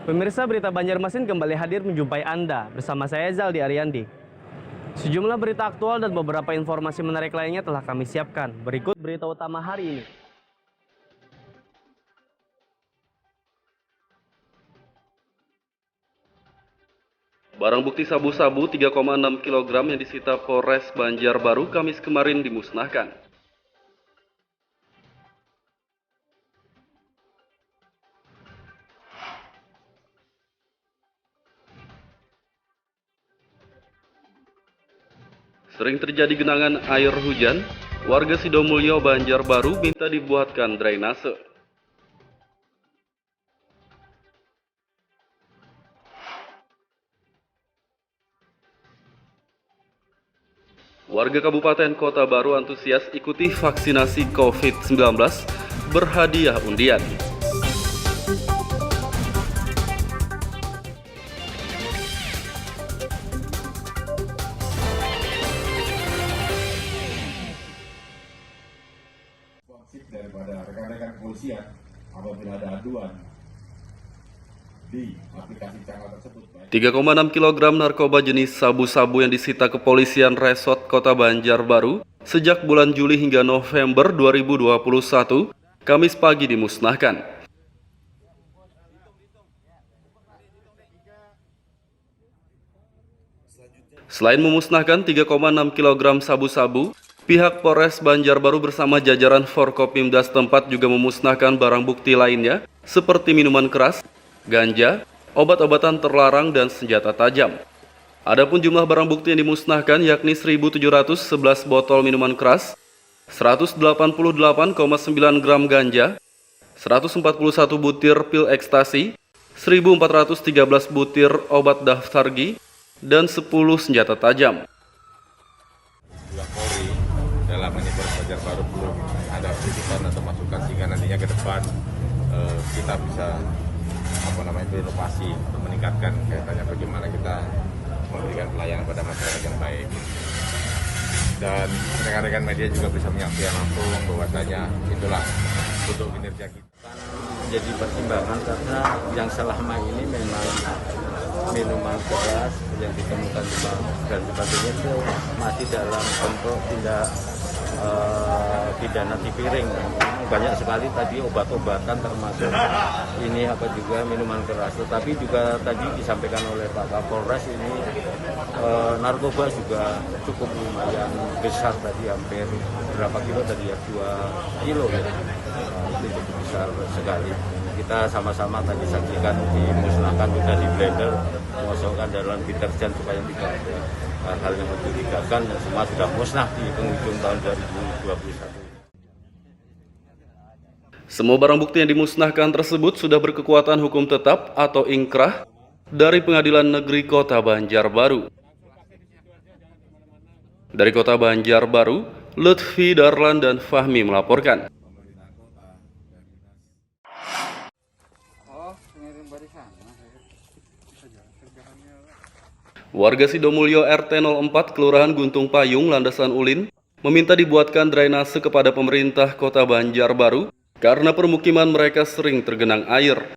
Pemirsa Berita Banjarmasin kembali hadir menjumpai Anda bersama saya Zaldi Ariandi. Sejumlah berita aktual dan beberapa informasi menarik lainnya telah kami siapkan. Berikut berita utama hari ini. Barang bukti sabu-sabu 3,6 kg yang disita Polres Banjarbaru Kamis kemarin dimusnahkan. Sering terjadi genangan air hujan, warga Sidomulyo Banjarbaru minta dibuatkan drainase. Warga Kabupaten Kota Baru antusias ikuti vaksinasi COVID-19 berhadiah undian. Daripada rekan-rekan kepolisian apabila ada aduan di aplikasi canggih tersebut. 3,6 kg narkoba jenis sabu-sabu yang disita kepolisian Resort Kota Banjarbaru sejak bulan Juli hingga November 2021, Kamis pagi dimusnahkan. Selain memusnahkan 3,6 kg sabu-sabu, pihak Polres Banjarbaru bersama jajaran Forkopimda setempat juga memusnahkan barang bukti lainnya seperti minuman keras, ganja, obat-obatan terlarang, dan senjata tajam. Adapun jumlah barang bukti yang dimusnahkan yakni 1.711 botol minuman keras, 188,9 gram ganja, 141 butir pil ekstasi, 1.413 butir obat daftargi, dan 10 senjata tajam. Juga Polri dalam ini Polres Banjarbaru belum ada kritikan atau masukan sehingga nantinya ke depan kita bisa berinovasi untuk meningkatkan kaitannya bagaimana kita memberikan pelayanan pada masyarakat yang baik. Dan rekan-rekan media juga bisa menyaksikan langsung bahwasanya itulah bentuk kinerja kita. Jadi pertimbangan karena yang selama ini memang minuman keras yang ditemukan di bank dan sebagainya itu masih dalam bentuk tindak pidana piring. Banyak sekali tadi obat-obatan termasuk ini juga minuman keras. Tetapi juga tadi disampaikan oleh Pak Kapolres ini narkoba juga cukup lumayan besar tadi, hampir berapa kilo tadi ya, 2 kilo ya. Itu cukup besar sekali. Kita sama-sama tadi saksikan dimusnahkan, sudah di blender, dimasukkan dalam deterjen supaya tidak ada hal yang mencurigakan, dan semua sudah musnah di penghujung tahun 2021. Semua barang bukti yang dimusnahkan tersebut sudah berkekuatan hukum tetap atau inkrah dari Pengadilan Negeri Kota Banjarbaru. Dari Kota Banjarbaru, Lutfi, Darlan, dan Fahmi melaporkan. Warga Sidomulyo RT 04 Kelurahan Guntung Payung, Landasan Ulin, meminta dibuatkan drainase kepada pemerintah Kota Banjarbaru karena permukiman mereka sering tergenang air.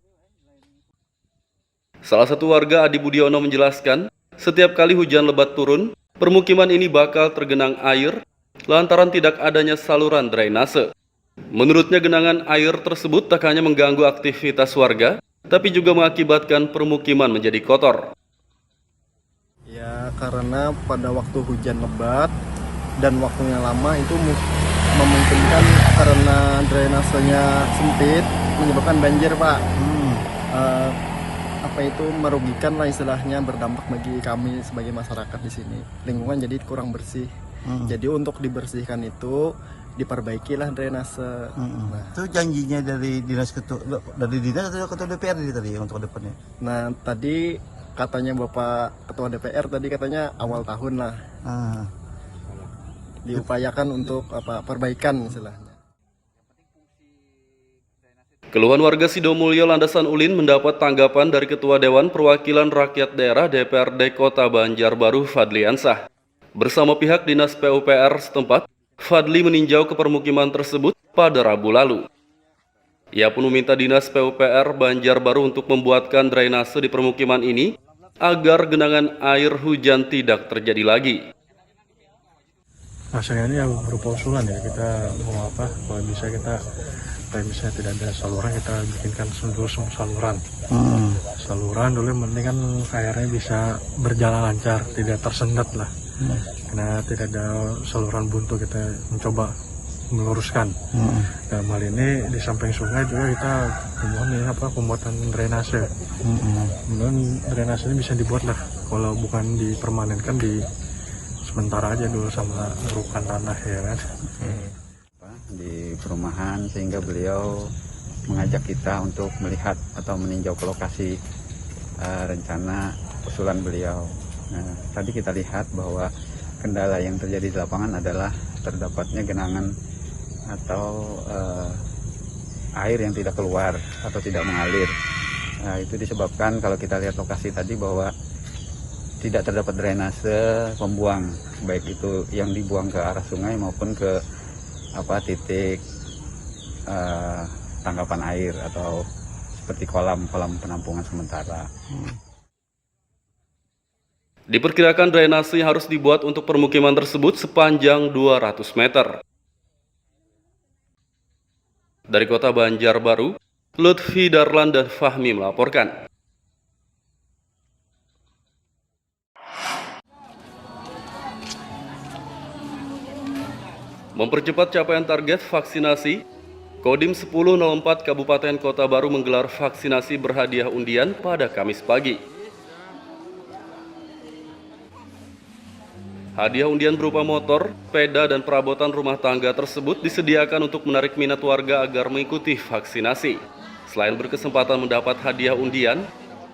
Salah satu warga, Adi Budiono, menjelaskan, setiap kali hujan lebat turun, permukiman ini bakal tergenang air lantaran tidak adanya saluran drainase. Menurutnya, genangan air tersebut tak hanya mengganggu aktivitas warga, tapi juga mengakibatkan permukiman menjadi kotor. Ya, karena pada waktu hujan lebat dan waktunya lama itu memungkinkan karena drainasenya sempit menyebabkan banjir, Pak. Merugikan lah istilahnya, berdampak bagi kami sebagai masyarakat di sini. Lingkungan jadi kurang bersih. Jadi untuk dibersihkan itu diperbaikilah drainase. Nah, itu janjinya dari dinas atau ketua DPR tadi untuk depannya. Nah, tadi katanya Bapak Ketua DPR tadi katanya awal tahun lah. Diupayakan untuk perbaikan istilahnya. Keluhan warga Sidomulyo Landasan Ulin mendapat tanggapan dari Ketua Dewan Perwakilan Rakyat Daerah DPRD Kota Banjarbaru, Fadli Ansah. Bersama pihak Dinas PUPR setempat, Fadli meninjau ke permukiman tersebut pada Rabu lalu. Ia pun meminta Dinas PUPR Banjarbaru untuk membuatkan drainase di permukiman ini agar genangan air hujan tidak terjadi lagi. Saya ini yang berupa usulan ya, kita mau apa, kalau bisa kita, kalau misalnya tidak ada saluran, kita bikinkan dulu saluran. Saluran dulu yang penting kan airnya bisa berjalan lancar, tidak tersendat lah. Karena tidak ada saluran buntu, kita mencoba meluruskan. Dalam hal ini di samping sungai juga kita pembuatan drainase. Kemudian drainase ini bisa dibuat lah, kalau bukan dipermanenkan, di sementara aja dulu sama urukan tanah ya kan. Di perumahan, sehingga beliau mengajak kita untuk melihat atau meninjau ke lokasi rencana usulan beliau. Nah, tadi kita lihat bahwa kendala yang terjadi di lapangan adalah terdapatnya genangan atau air yang tidak keluar atau tidak mengalir. Nah, itu disebabkan kalau kita lihat lokasi tadi bahwa tidak terdapat drainase pembuang, baik itu yang dibuang ke arah sungai maupun ke titik tangkapan air atau seperti kolam penampungan sementara. Diperkirakan drainase harus dibuat untuk permukiman tersebut sepanjang 200 meter. Dari Kota Banjarbaru, Lutfi Darlan dan Fahmi melaporkan. Mempercepat capaian target vaksinasi, Kodim 1004 Kabupaten Kota Baru menggelar vaksinasi berhadiah undian pada Kamis pagi. Hadiah undian berupa motor, sepeda, dan perabotan rumah tangga tersebut disediakan untuk menarik minat warga agar mengikuti vaksinasi. Selain berkesempatan mendapat hadiah undian,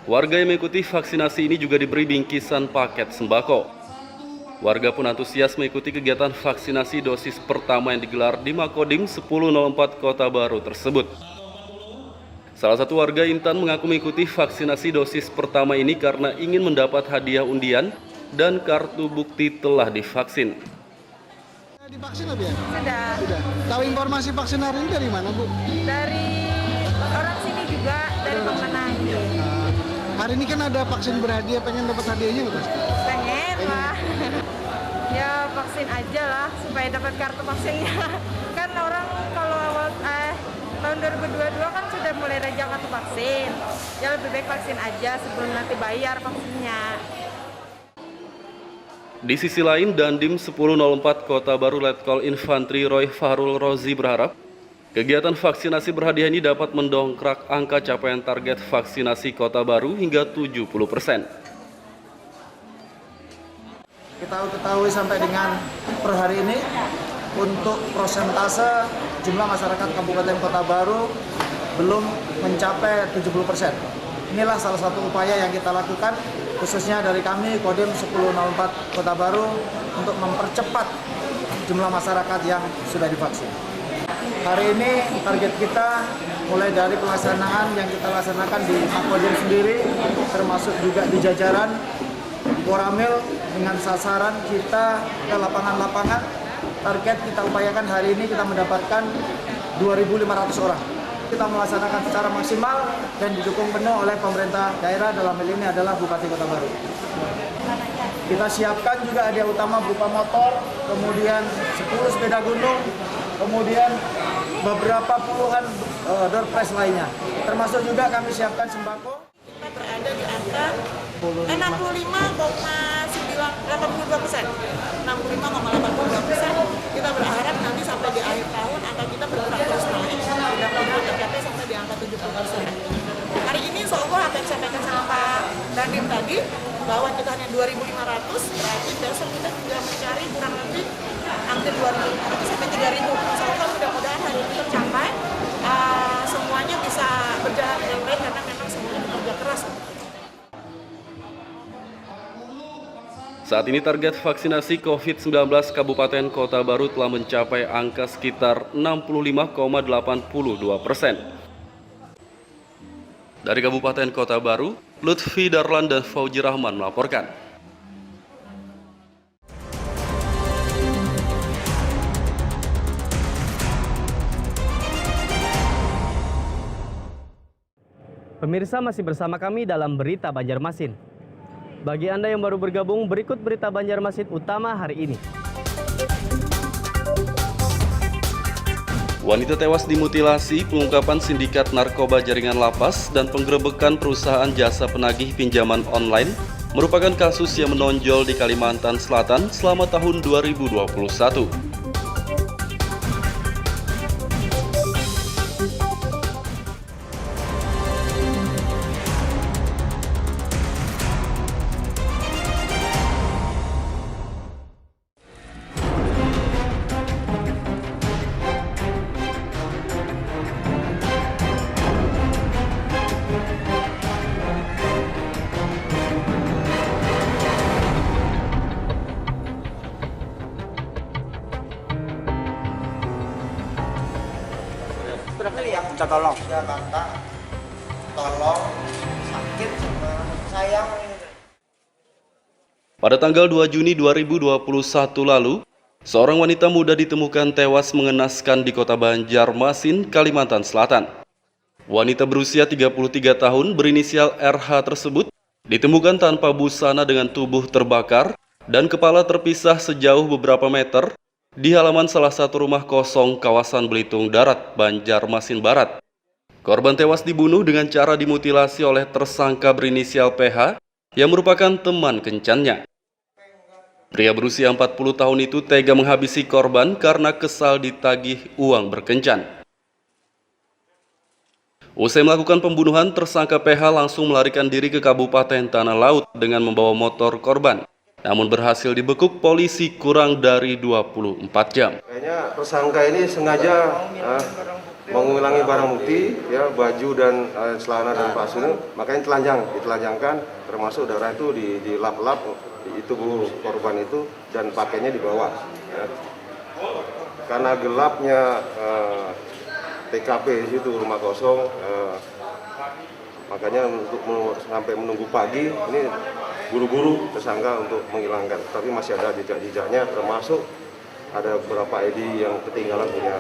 warga yang mengikuti vaksinasi ini juga diberi bingkisan paket sembako. Warga pun antusias mengikuti kegiatan vaksinasi dosis pertama yang digelar di Makodim 1004 Kota Baru tersebut. Salah satu warga Intan mengaku mengikuti vaksinasi dosis pertama ini karena ingin mendapat hadiah undian dan kartu bukti telah divaksin. Divaksin apa ya? Sudah. Tahu informasi vaksin hari ini dari mana, Bu? Dari orang sini juga, dari pemenang. Hari ini kan ada vaksin berhadiah, pengen dapat hadiahnya nggak, Mas? Pengen lah. Ya vaksin aja lah supaya dapat kartu vaksinnya. Kan orang kalau awal tahun 2022 kan sudah mulai rejang kartu vaksin. Ya lebih baik vaksin aja sebelum nanti bayar vaksinnya. Di sisi lain, Dandim 1004 Kota Baru Letkol Infantri Roy Fahrul Rozi berharap kegiatan vaksinasi berhadiah ini dapat mendongkrak angka capaian target vaksinasi Kota Baru hingga 70%. Kita ketahui sampai dengan per hari ini untuk prosentase jumlah masyarakat Kabupaten Kota Baru belum mencapai 70%. Inilah salah satu upaya yang kita lakukan khususnya dari kami Kodim 1004 Kota Baru untuk mempercepat jumlah masyarakat yang sudah divaksin. Hari ini target kita mulai dari pelaksanaan yang kita laksanakan di Makodim sendiri, termasuk juga di jajaran Koramil dengan sasaran kita ke lapangan-lapangan. Target kita upayakan hari ini kita mendapatkan 2.500 orang. Kita melaksanakan secara maksimal dan didukung penuh oleh pemerintah daerah, dalam hal ini adalah Bupati Kota Baru. Kita siapkan juga hadiah utama berupa motor, kemudian 10 sepeda gunung, kemudian beberapa puluhan door prize lainnya. Termasuk juga kami siapkan sembako. Kita berada di angka 65,82%. 65,82%. Kita berharap nanti sampai di akhir tahun angka kita bergerak terus naik. Mudah-mudahan tercapai sampai di angka 70%. Hari ini insya Allah apa yang disampaikan sama Pak Dandim tadi, bahwa kita hanya 2.500, berarti besok kita sudah mencari kurang lebih hampir 2.500 sampai 3.000. Insya Allah mudah-mudahan hari ini tercapai, semuanya bisa berjalan dengan baik karena memang semuanya bekerja keras. Saat ini target vaksinasi COVID-19 Kabupaten Kota Baru telah mencapai angka sekitar 65,82%. Dari Kabupaten Kota Baru, Lutfi Darlan dan Fauji Rahman melaporkan. Pemirsa masih bersama kami dalam Berita Banjarmasin. Bagi Anda yang baru bergabung, berikut Berita Banjarmasin utama hari ini. Wanita tewas dimutilasi, pengungkapan sindikat narkoba jaringan lapas, dan penggerebekan perusahaan jasa penagih pinjaman online merupakan kasus yang menonjol di Kalimantan Selatan selama tahun 2021. Minta tolong. Ya Tante, tolong, sakit sama sayang. Pada tanggal 2 Juni 2021 lalu, seorang wanita muda ditemukan tewas mengenaskan di kota Banjarmasin, Kalimantan Selatan. Wanita berusia 33 tahun berinisial RH tersebut ditemukan tanpa busana dengan tubuh terbakar dan kepala terpisah sejauh beberapa meter di halaman salah satu rumah kosong kawasan Belitung Darat, Banjarmasin Barat. Korban tewas dibunuh dengan cara dimutilasi oleh tersangka berinisial PH yang merupakan teman kencannya. Pria berusia 40 tahun itu tega menghabisi korban karena kesal ditagih uang berkencan. Usai melakukan pembunuhan, tersangka PH langsung melarikan diri ke Kabupaten Tanah Laut dengan membawa motor korban. Namun berhasil dibekuk polisi kurang dari 24 jam. Kayaknya tersangka ini sengaja mengulangi barang bukti, ya, baju dan celana dan pakaian, makanya ditelanjangkan, termasuk darah itu dilap-lap di tubuh korban itu dan pakainya di bawah. Ya. Karena gelapnya TKP di situ rumah kosong, makanya untuk sampai menunggu pagi ini buru-buru tersangka untuk menghilangkan, tapi masih ada jejak-jejaknya, termasuk ada beberapa ID yang ketinggalan punya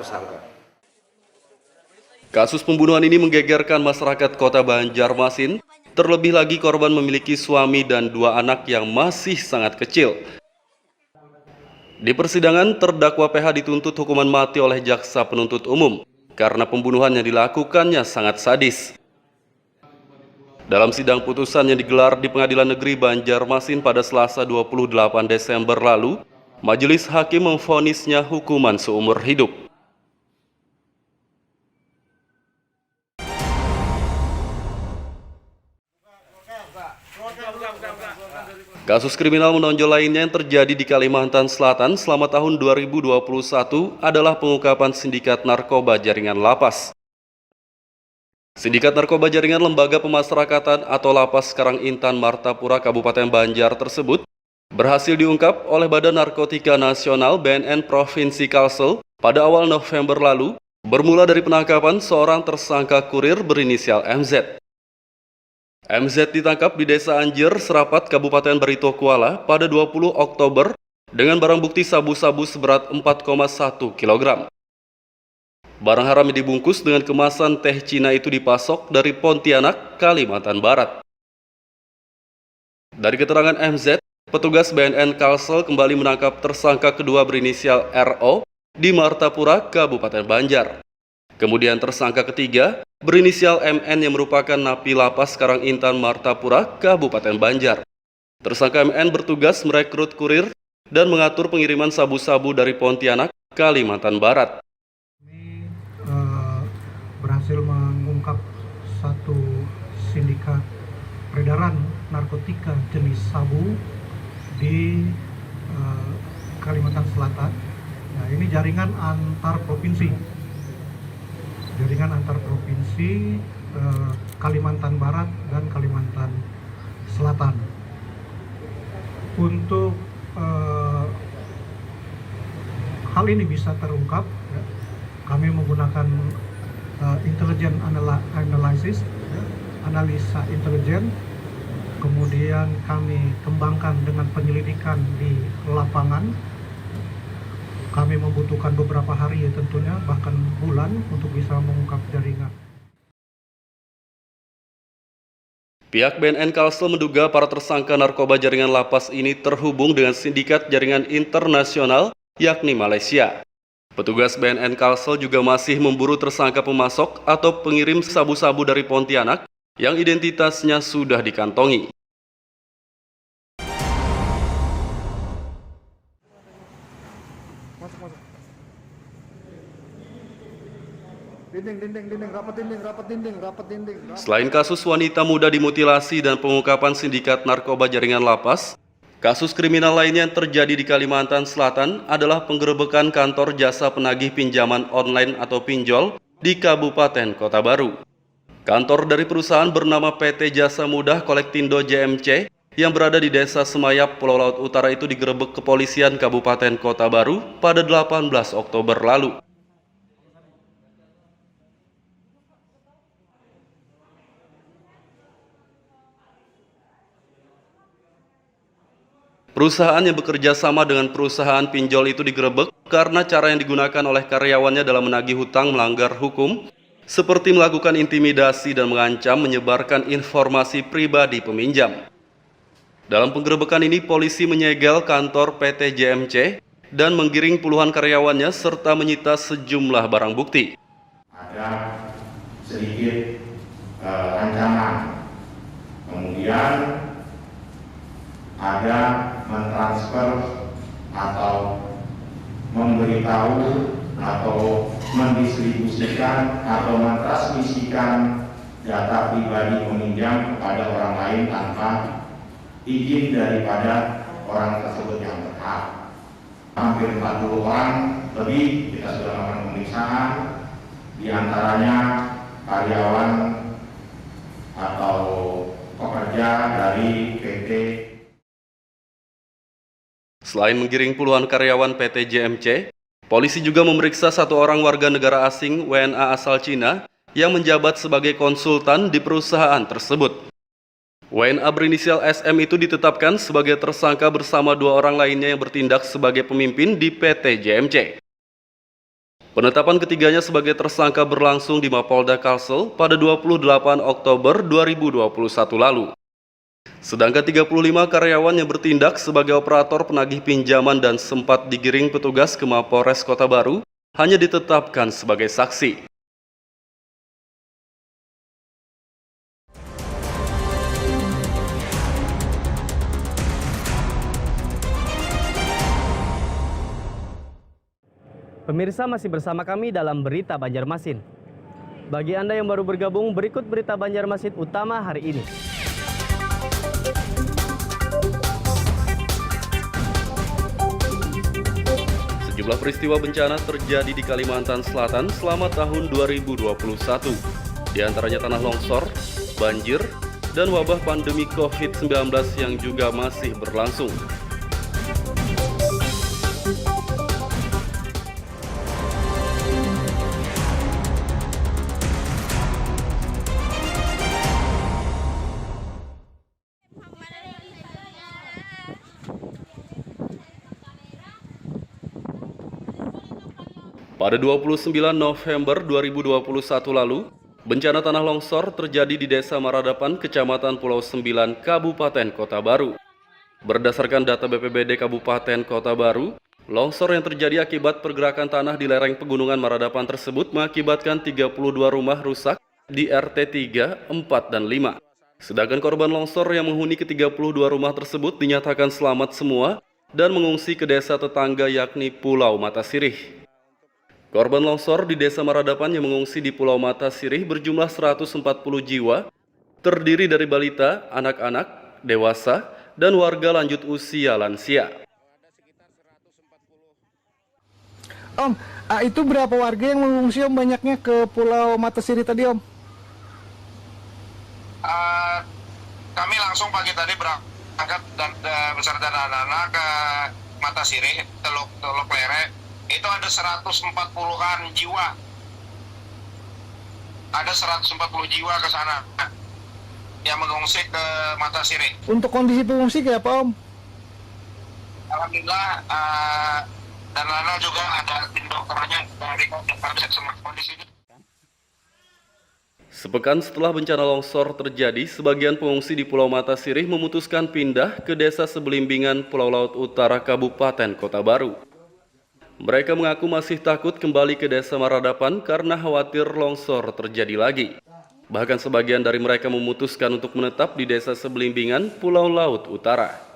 tersangka. Kasus pembunuhan ini menggegerkan masyarakat kota Banjarmasin, terlebih lagi korban memiliki suami dan 2 anak yang masih sangat kecil. Di persidangan, terdakwa PH dituntut hukuman mati oleh jaksa penuntut umum karena pembunuhan yang dilakukannya sangat sadis. Dalam sidang putusan yang digelar di Pengadilan Negeri Banjarmasin pada Selasa 28 Desember lalu, majelis hakim memvonisnya hukuman seumur hidup. Kasus kriminal menonjol lainnya yang terjadi di Kalimantan Selatan selama tahun 2021 adalah pengungkapan sindikat narkoba jaringan lapas. Sindikat narkoba jaringan Lembaga Pemasyarakatan atau Lapas Karangintan Martapura Kabupaten Banjar tersebut berhasil diungkap oleh Badan Narkotika Nasional BNN Provinsi Kalsel pada awal November lalu, bermula dari penangkapan seorang tersangka kurir berinisial MZ. MZ ditangkap di Desa Anjir, Serapat, Kabupaten Barito Kuala pada 20 Oktober dengan barang bukti sabu-sabu seberat 4,1 kg. Barang haram yang dibungkus dengan kemasan teh Cina itu dipasok dari Pontianak, Kalimantan Barat. Dari keterangan MZ, petugas BNN Kalsel kembali menangkap tersangka kedua berinisial RO di Martapura, Kabupaten Banjar. Kemudian tersangka ketiga berinisial MN yang merupakan napi lapas Karangintan Martapura, Kabupaten Banjar. Tersangka MN bertugas merekrut kurir dan mengatur pengiriman sabu-sabu dari Pontianak, Kalimantan Barat. Berhasil mengungkap satu sindikat peredaran narkotika jenis sabu di Kalimantan Selatan. Nah, ini jaringan antar provinsi. Kalimantan Barat dan Kalimantan Selatan. Untuk hal ini bisa terungkap, ya, kami menggunakan intelligent analysis, analisa intelijen, kemudian kami kembangkan dengan penyelidikan di lapangan. Kami membutuhkan beberapa hari tentunya, bahkan bulan untuk bisa mengungkap jaringan. Pihak BNN Kalsel menduga para tersangka narkoba jaringan lapas ini terhubung dengan sindikat jaringan internasional yakni Malaysia. Petugas BNN Kalsel juga masih memburu tersangka pemasok atau pengirim sabu-sabu dari Pontianak yang identitasnya sudah dikantongi. Rapat dinding. Selain kasus wanita muda dimutilasi dan pengungkapan sindikat narkoba jaringan lapas, kasus kriminal lainnya yang terjadi di Kalimantan Selatan adalah penggerebekan kantor jasa penagih pinjaman online atau pinjol di Kabupaten Kota Baru. Kantor dari perusahaan bernama PT Jasa Mudah Kolektindo JMC yang berada di Desa Semayap, Pulau Laut Utara itu digerebek kepolisian Kabupaten Kota Baru pada 18 Oktober lalu. Perusahaan yang bekerja sama dengan perusahaan pinjol itu digerebek karena cara yang digunakan oleh karyawannya dalam menagih hutang melanggar hukum, seperti melakukan intimidasi dan mengancam menyebarkan informasi pribadi peminjam. Dalam penggerebekan ini, polisi menyegel kantor PT JMC dan menggiring puluhan karyawannya serta menyita sejumlah barang bukti. Ada sedikit ancaman, kemudian ada mentransfer atau memberitahu atau mendistribusikan atau mentransmisikan data pribadi peminjam kepada orang lain tanpa izin daripada orang tersebut yang berhak. Hampir 40 orang lebih kita sudah melakukan pemeriksaan, diantaranya karyawan atau pekerja dari PT. Selain menggiring puluhan karyawan PT JMC, polisi juga memeriksa satu orang warga negara asing WNA asal Cina yang menjabat sebagai konsultan di perusahaan tersebut. WNA berinisial SM itu ditetapkan sebagai tersangka bersama dua orang lainnya yang bertindak sebagai pemimpin di PT JMC. Penetapan ketiganya sebagai tersangka berlangsung di Mapolda Kalsel pada 28 Oktober 2021 lalu. Sedangkan 35 karyawan yang bertindak sebagai operator penagih pinjaman dan sempat digiring petugas ke Mapolres Kota Baru hanya ditetapkan sebagai saksi. Pemirsa masih bersama kami dalam Berita Banjarmasin. Bagi Anda yang baru bergabung, berikut Berita Banjarmasin utama hari ini. Sejumlah peristiwa bencana terjadi di Kalimantan Selatan selama tahun 2021. Di antaranya tanah longsor, banjir, dan wabah pandemi COVID-19 yang juga masih berlangsung. Pada 29 November 2021 lalu, bencana tanah longsor terjadi di Desa Maradapan, Kecamatan Pulau Sembilan, Kabupaten Kota Baru. Berdasarkan data BPBD Kabupaten Kota Baru, longsor yang terjadi akibat pergerakan tanah di lereng pegunungan Maradapan tersebut mengakibatkan 32 rumah rusak di RT 3, 4, dan 5. Sedangkan korban longsor yang menghuni ke-32 rumah tersebut dinyatakan selamat semua dan mengungsi ke desa tetangga yakni Pulau Mata Sirih. Korban longsor di Desa Maradapan yang mengungsi di Pulau Mata Sirih berjumlah 140 jiwa, terdiri dari balita, anak-anak, dewasa, dan warga lanjut usia lansia. Om, itu berapa warga yang mengungsi Om banyaknya ke Pulau Mata Sirih tadi Om? Kami langsung pagi tadi berangkat dan beserta anak-anak ke Mata Sirih, Teluk Lere. Itu ada 140-an jiwa. Ada 140 jiwa ke sana yang mengungsi ke Mata Sirih. Untuk kondisi pengungsi kayak apa Om? Alhamdulillah, dan Lana juga ada tim dokternya dari kondisi. Sepekan setelah bencana longsor terjadi, sebagian pengungsi di Pulau Mata Sirih memutuskan pindah ke Desa Sebelimbingan, Pulau Laut Utara, Kabupaten Kota Baru. Mereka mengaku masih takut kembali ke Desa Maradapan karena khawatir longsor terjadi lagi. Bahkan sebagian dari mereka memutuskan untuk menetap di Desa Sebelimbingan, Pulau Laut Utara.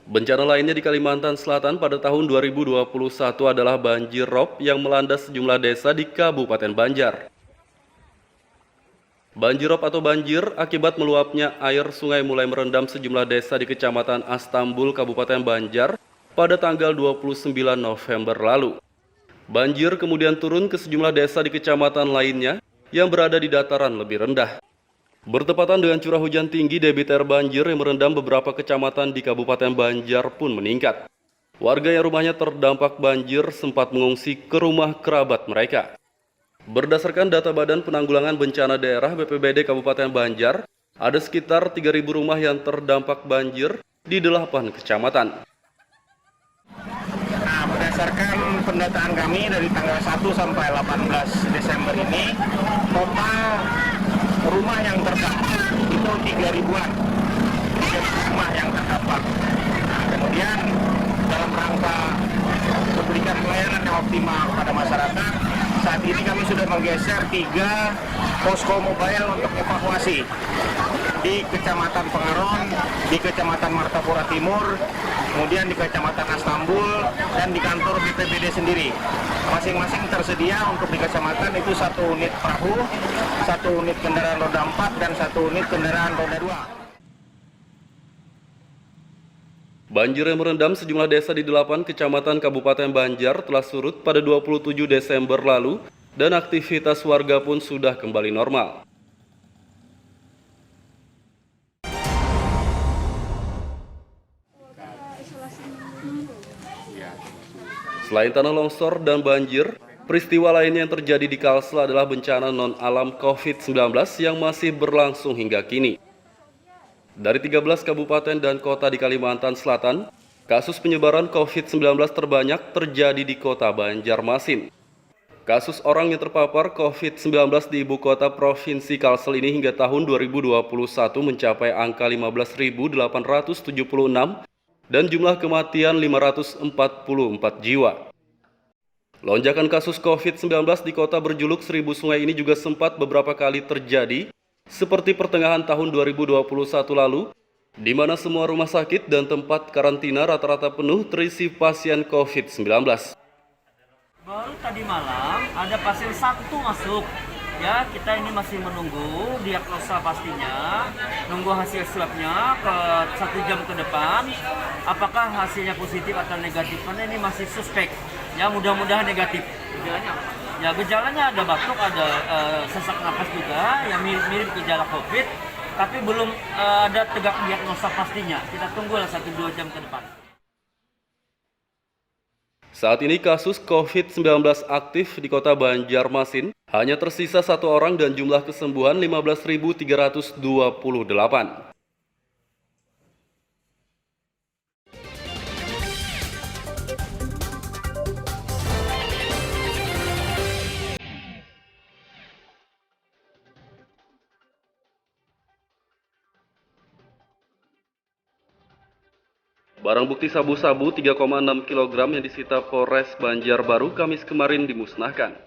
Bencana lainnya di Kalimantan Selatan pada tahun 2021 adalah banjir rob yang melanda sejumlah desa di Kabupaten Banjar. Banjir rob atau banjir akibat meluapnya air sungai mulai merendam sejumlah desa di Kecamatan Astambul, Kabupaten Banjar pada tanggal 29 November lalu. Banjir kemudian turun ke sejumlah desa di kecamatan lainnya yang berada di dataran lebih rendah. Bertepatan dengan curah hujan tinggi, debit air banjir yang merendam beberapa kecamatan di Kabupaten Banjar pun meningkat. Warga yang rumahnya terdampak banjir sempat mengungsi ke rumah kerabat mereka. Berdasarkan data Badan Penanggulangan Bencana Daerah BPBD Kabupaten Banjar, ada sekitar 3.000 rumah yang terdampak banjir di 8 kecamatan. Nah, berdasarkan pendataan kami dari tanggal 1 sampai 18 Desember ini, total rumah yang terdampak itu 3.000-an rumah yang terdampak. Nah, kemudian dalam rangka memberikan pelayanan yang optimal kepada masyarakat, saat ini kami sudah menggeser 3 posko mobile untuk evakuasi di Kecamatan Pengaron, di Kecamatan Martapura Timur, kemudian di Kecamatan Astambul, dan di kantor BPBD sendiri. Masing-masing tersedia untuk di kecamatan itu 1 unit perahu, 1 unit kendaraan roda 4, dan 1 unit kendaraan roda 2. Banjir yang merendam sejumlah desa di 8 kecamatan Kabupaten Banjar telah surut pada 27 Desember lalu dan aktivitas warga pun sudah kembali normal. Selain tanah longsor dan banjir, peristiwa lainnya yang terjadi di Kalsel adalah bencana non-alam COVID-19 yang masih berlangsung hingga kini. Dari 13 kabupaten dan kota di Kalimantan Selatan, kasus penyebaran COVID-19 terbanyak terjadi di kota Banjarmasin. Kasus orang yang terpapar COVID-19 di ibu kota Provinsi Kalsel ini hingga tahun 2021 mencapai angka 15.876 dan jumlah kematian 544 jiwa. Lonjakan kasus COVID-19 di kota berjuluk 1000 sungai ini juga sempat beberapa kali terjadi, seperti pertengahan tahun 2021 lalu, di mana semua rumah sakit dan tempat karantina rata-rata penuh terisi pasien COVID-19. Baru tadi malam ada pasien 1 masuk. Ya, kita ini masih menunggu diagnosa pastinya, nunggu hasil swabnya ke 1 jam ke depan. Apakah hasilnya positif atau negatif? Karena ini masih suspek. Ya, mudah-mudahan negatif. Gejalanya apa? Ya, gejalanya ada batuk, ada sesak napas juga, yang mirip gejala COVID, tapi belum ada tegak diagnosa pastinya. Kita tunggulah 1-2 jam ke depan. Saat ini kasus COVID-19 aktif di kota Banjarmasin hanya tersisa 1 orang dan jumlah kesembuhan 15.328. Barang bukti sabu-sabu 3,6 kg yang disita Polres Banjarbaru Kamis kemarin dimusnahkan.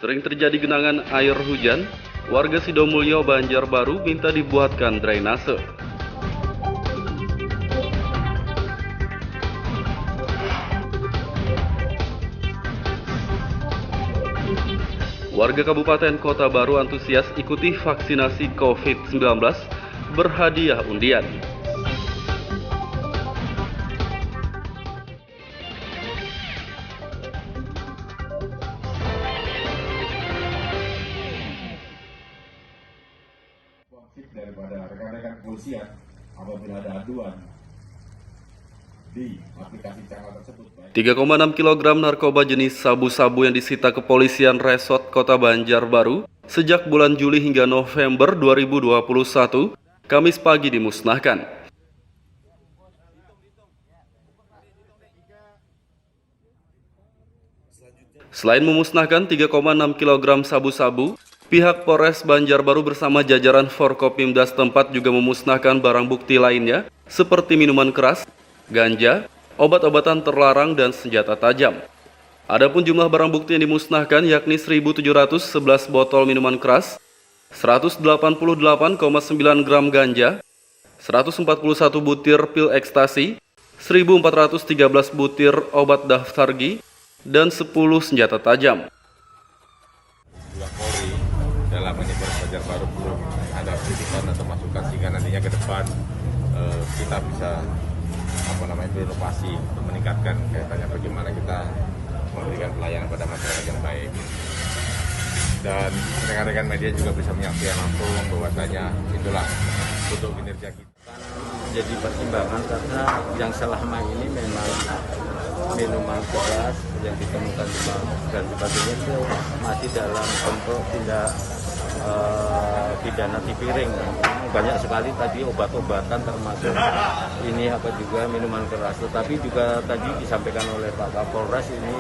Sering terjadi genangan air hujan, warga Sidomulyo Banjarbaru minta dibuatkan drainase. Warga Kabupaten Kota Baru antusias ikuti vaksinasi COVID-19 berhadiah undian. Daripada rekan-rekan kepolisian apabila ada aduan di aplikasi channel tersebut. 3,6 kg narkoba jenis sabu-sabu yang disita kepolisian Resort Kota Banjarbaru sejak bulan Juli hingga November 2021, Kamis pagi dimusnahkan. Selain memusnahkan 3,6 kg sabu-sabu, pihak Polres Banjarbaru bersama jajaran Forkopimda setempat juga memusnahkan barang bukti lainnya seperti minuman keras, ganja, obat-obatan terlarang, dan senjata tajam. Adapun jumlah barang bukti yang dimusnahkan yakni 1.711 botol minuman keras, 188,9 gram ganja, 141 butir pil ekstasi, 1.413 butir obat daftargi, dan 10 senjata tajam. Pihak Polri dalam ini Banjarbaru belum ada kritikan atau masukan sehingga nantinya ke depan kita bisa berinovasi untuk meningkatkan kaitannya bagaimana kita memberikan pelayanan pada masyarakat yang baik. Dan rekan-rekan media juga bisa menyaksikan langsung bahwasanya itulah bentuk kinerja kita. Jadi pertimbangan karena yang selama ini memang minuman keras yang ditemukan di Maros dan sebagainya itu masih dalam bentuk tindak pidana tipiring. Banyak sekali tadi obat-obatan termasuk ini juga minuman keras. Tetapi juga tadi disampaikan oleh Pak Kapolres ini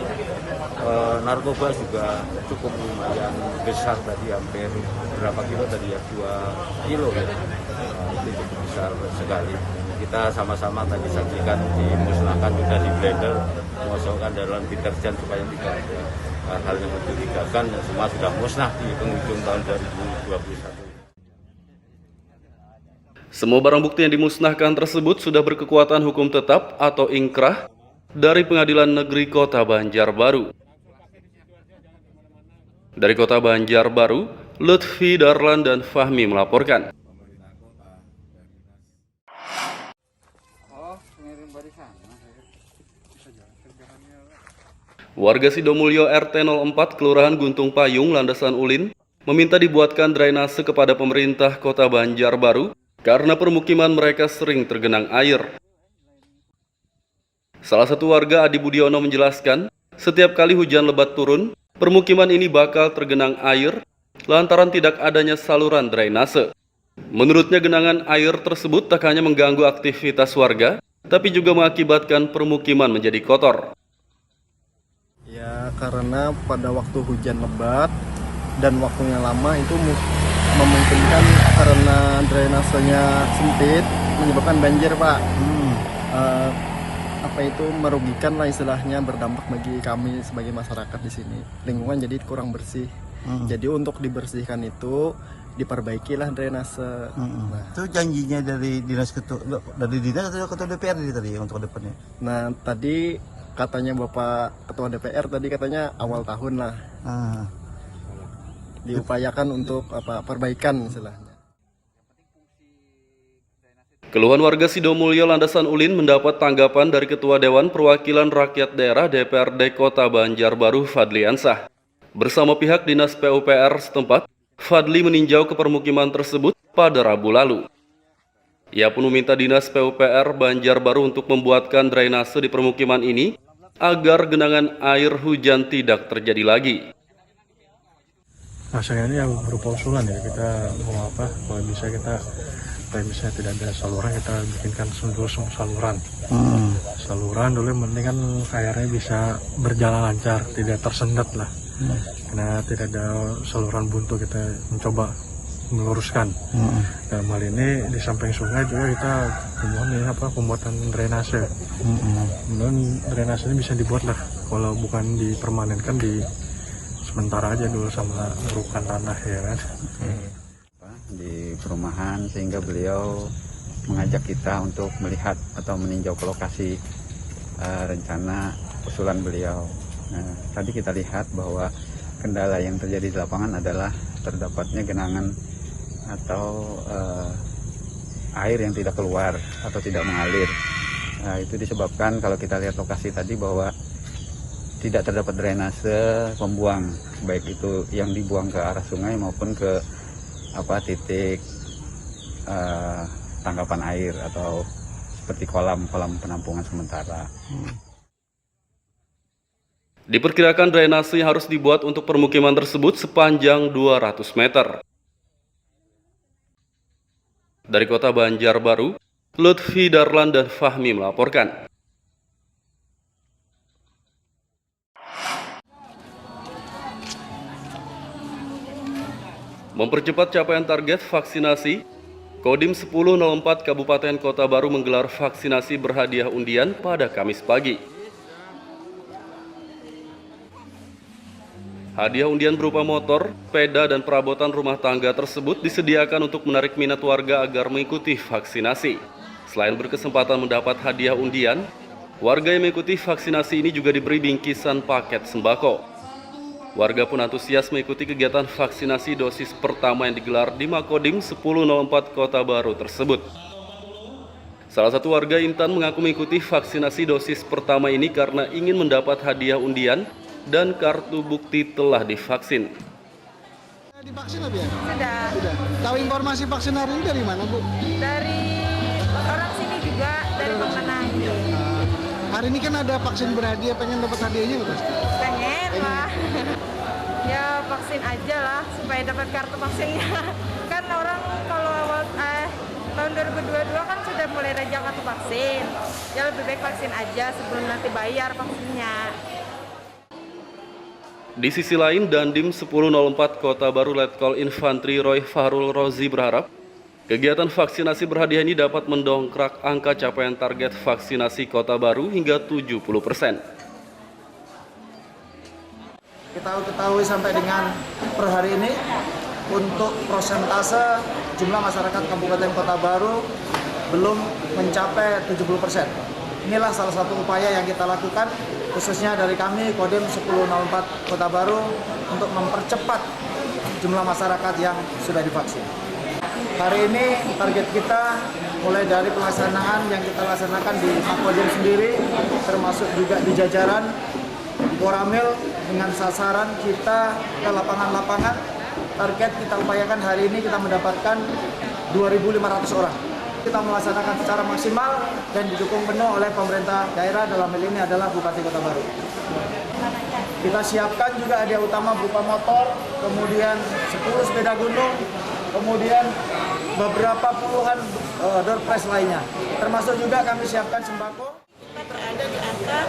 narkoba juga cukup lumayan besar tadi, hampir berapa kilo tadi ya, 2 kilo ya. Itu cukup besar sekali. Kita sama-sama tadi saksikan dimusnahkan, sudah di blender, dimasukkan dalam deterjen supaya tidak ada hal yang mencurigakan, dan semua sudah musnah di penghujung tahun 2021. Semua barang bukti yang dimusnahkan tersebut sudah berkekuatan hukum tetap atau ingkrah dari Pengadilan Negeri Kota Banjarbaru. Dari Kota Banjarbaru, Lutfi, Darlan, dan Fahmi melaporkan. Warga Sidomulyo RT 04 Kelurahan Guntung Payung, Landasan Ulin, meminta dibuatkan drainase kepada pemerintah Kota Banjarbaru karena permukiman mereka sering tergenang air. Salah satu warga, Adi Budiono, menjelaskan, setiap kali hujan lebat turun, permukiman ini bakal tergenang air lantaran tidak adanya saluran drainase. Menurutnya, genangan air tersebut tak hanya mengganggu aktivitas warga, tapi juga mengakibatkan permukiman menjadi kotor. Ya, karena pada waktu hujan lebat dan waktunya lama itu memungkinkan karena drainasenya sempit menyebabkan banjir, Pak. Merugikan lah istilahnya, berdampak bagi kami sebagai masyarakat di sini. Lingkungan jadi kurang bersih. Jadi untuk dibersihkan itu diperbaikilah drainase. Itu janjinya dari dinas atau ketua DPRD tadi untuk depannya. Nah, tadi katanya Bapak Ketua DPR tadi katanya awal tahun lah. Diupayakan untuk perbaikan istilahnya. Keluhan warga Sidomulyo Landasan Ulin mendapat tanggapan dari Ketua Dewan Perwakilan Rakyat Daerah DPRD Kota Banjarbaru, Fadli Ansah. Bersama pihak Dinas PUPR setempat, Fadli meninjau ke permukiman tersebut pada Rabu lalu. Ia pun meminta Dinas PUPR Banjarbaru untuk membuatkan drainase di permukiman ini agar genangan air hujan tidak terjadi lagi. Nah, saya ini yang berupa usulan ya, kita mau apa, kalau bisa kita misalnya tidak ada saluran, kita bikinkan dulu saluran. Saluran dulu yang penting kan airnya bisa berjalan lancar, tidak tersendat lah. Karena tidak ada saluran buntu, kita mencoba meluruskan. Dalam hal ini di samping sungai juga kita pembuatan drainase. Kemudian drainase ini bisa dibuat lah, kalau bukan dipermanenkan, di sementara aja dulu sama urukan tanah ya kan. Di perumahan, sehingga beliau mengajak kita untuk melihat atau meninjau ke lokasi rencana usulan beliau. Nah, tadi kita lihat bahwa kendala yang terjadi di lapangan adalah terdapatnya genangan atau air yang tidak keluar atau tidak mengalir. Nah, itu disebabkan kalau kita lihat lokasi tadi bahwa tidak terdapat drainase pembuang, baik itu yang dibuang ke arah sungai maupun ke titik tangkapan air atau seperti kolam-kolam penampungan sementara. Diperkirakan drainase yang harus dibuat untuk permukiman tersebut sepanjang 200 meter. Dari Kota Banjarbaru, Lutfi Darlan dan Fahmi melaporkan. Mempercepat capaian target vaksinasi, Kodim 1004 Kabupaten Kota Baru menggelar vaksinasi berhadiah undian pada Kamis pagi. Hadiah undian berupa motor, sepeda, dan perabotan rumah tangga tersebut disediakan untuk menarik minat warga agar mengikuti vaksinasi. Selain berkesempatan mendapat hadiah undian, warga yang mengikuti vaksinasi ini juga diberi bingkisan paket sembako. Warga pun antusias mengikuti kegiatan vaksinasi dosis pertama yang digelar di Makodim 1004 Kota Baru tersebut. Salah satu warga Intan mengaku mengikuti vaksinasi dosis pertama ini karena ingin mendapat hadiah undian dan kartu bukti telah divaksin. Divaksin lebih ya? Sudah. Tahu informasi vaksin hari ini dari mana, Bu? Dari orang sini juga, dari pemenang. Hari ini kan ada vaksin berhadiah, pengen dapat hadiahnya nggak, Mas? Pengen lah. Ya vaksin aja lah supaya dapat kartu vaksinnya. Kan orang kalau awal tahun 2022 kan sudah mulai rajak kartu vaksin. Ya lebih baik vaksin aja sebelum nanti bayar vaksinnya. Di sisi lain, Dandim 1004 Kota Baru Letkol Infantri Roy Fahrul Rozi berharap kegiatan vaksinasi berhadiah ini dapat mendongkrak angka capaian target vaksinasi Kota Baru hingga 70%. Kita ketahui sampai dengan per hari ini untuk prosentase jumlah masyarakat Kabupaten Kota Baru belum mencapai 70%. Inilah salah satu upaya yang kita lakukan khususnya dari kami Kodim 1004 Kota Baru untuk mempercepat jumlah masyarakat yang sudah divaksin. Hari ini target kita mulai dari pelaksanaan yang kita laksanakan di Makodim sendiri, termasuk juga di jajaran di Koramil dengan sasaran kita ke lapangan-lapangan. Target kita upayakan hari ini kita mendapatkan 2.500 orang. Kita melaksanakan secara maksimal dan didukung penuh oleh pemerintah daerah, dalam hal ini adalah Bupati Kota Baru. Kita siapkan juga hadiah utama berupa motor, kemudian 10 sepeda gunung, kemudian beberapa puluhan door prize lainnya. Termasuk juga kami siapkan sembako. Kita berada di angka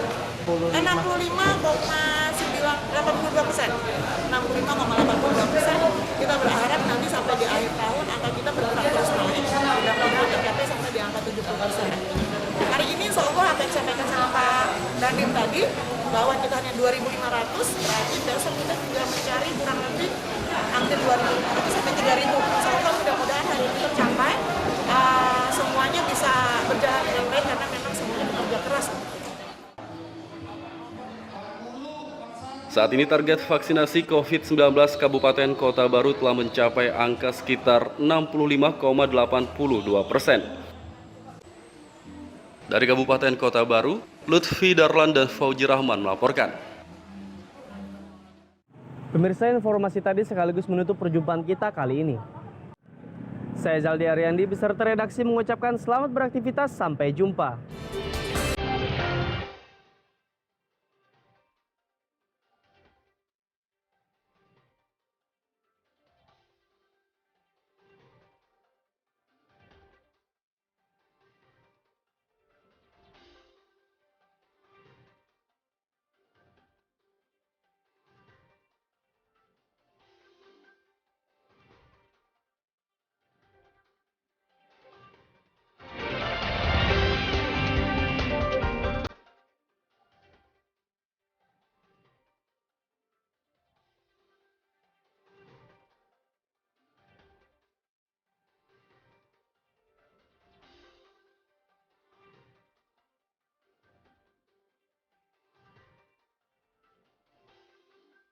65,82%. 65,82%. Kita berharap nanti sampai di akhir tahun angka kita bergerak terus naik. Mudah-mudahan tercapai sampai di angka 70%. Hari ini insya Allah apa yang disampaikan sama Pak Dandim tadi bahwa kita hanya 2.500, berarti besok kita juga mencari kurang lebih hampir 2.500 sampai 3.000. Insya Allah mudah-mudahan hari ini tercapai. Semuanya bisa berjalan dengan baik karena memang semuanya bekerja keras. Saat ini target vaksinasi COVID-19 Kabupaten Kota Baru telah mencapai angka sekitar 65,82%. Dari Kabupaten Kota Baru, Lutfi Darlan dan Fauji Rahman melaporkan. Pemirsa, informasi tadi sekaligus menutup perjumpaan kita kali ini. Saya Zaldi Ariandi beserta redaksi mengucapkan selamat beraktivitas, sampai jumpa.